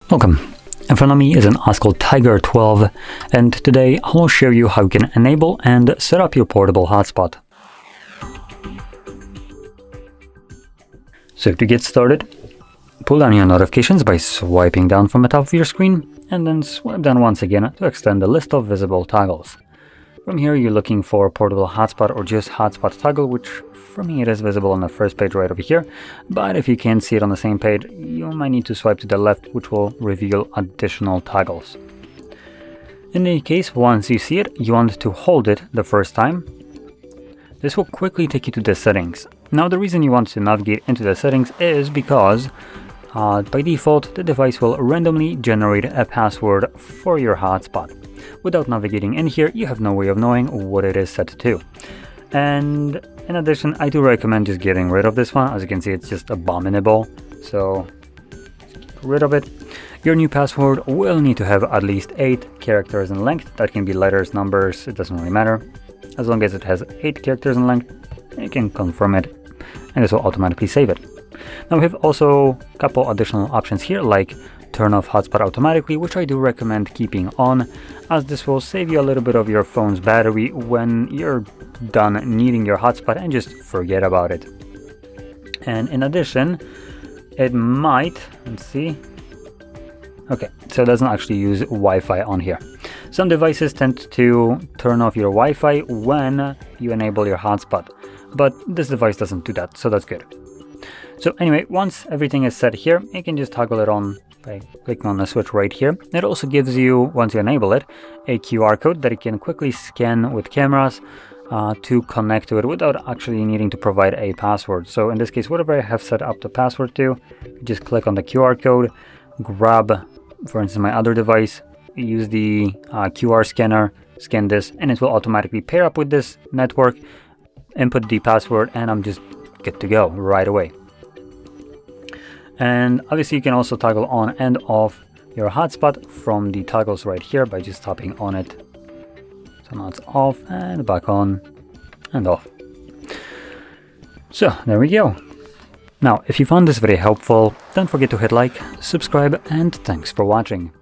Welcome. In front of me is an OSCAL Tiger 12, and today I will show you how you can enable and set up your portable hotspot. So to get started, pull down your notifications by swiping down from the top of your screen, and then swipe down once again to extend the list of visible toggles. From here you're looking for portable hotspot or just hotspot toggle, which for me it is visible on the first page right over here, but if you can't see it on the same page, you might need to swipe to the left, which will reveal additional toggles. In any case, once you see it, you want to hold it the first time. This will quickly take you to the settings. Now the reason you want to navigate into the settings is because by default the device will randomly generate a password for your hotspot. Without navigating in here, you have no way of knowing what it is set to. And in addition, I do recommend just getting rid of this one. As you can see, it's just abominable, so get rid of it. Your new password will need to have at least 8 characters in length. That can be letters, numbers, it doesn't really matter. As long as it has 8 characters in length, you can confirm it, and this will automatically save it. Now we have also a couple additional options here, like turn off hotspot automatically, which I do recommend keeping on, as this will save you a little bit of your phone's battery when you're done needing your hotspot and just forget about it. And in addition, it might, let's see, okay, so it doesn't actually use Wi-Fi on here. Some devices tend to turn off your Wi-Fi when you enable your hotspot, but this device doesn't do that, so that's good. So anyway, once everything is set here, you can just toggle it on by clicking on the switch right here. It also gives you, once you enable it, a QR code that you can quickly scan with cameras to connect to it without actually needing to provide a password. So in this case, whatever I have set up the password to, you just click on the QR code, grab, for instance, my other device, use the QR scanner, scan this, and it will automatically pair up with this network, input the password, and I'm just good to go right away. And obviously you can also toggle on and off your hotspot from the toggles right here by just tapping on it. So now it's off and back on and off. So there we go. Now if you found this very helpful, don't forget to hit like, subscribe, and thanks for watching.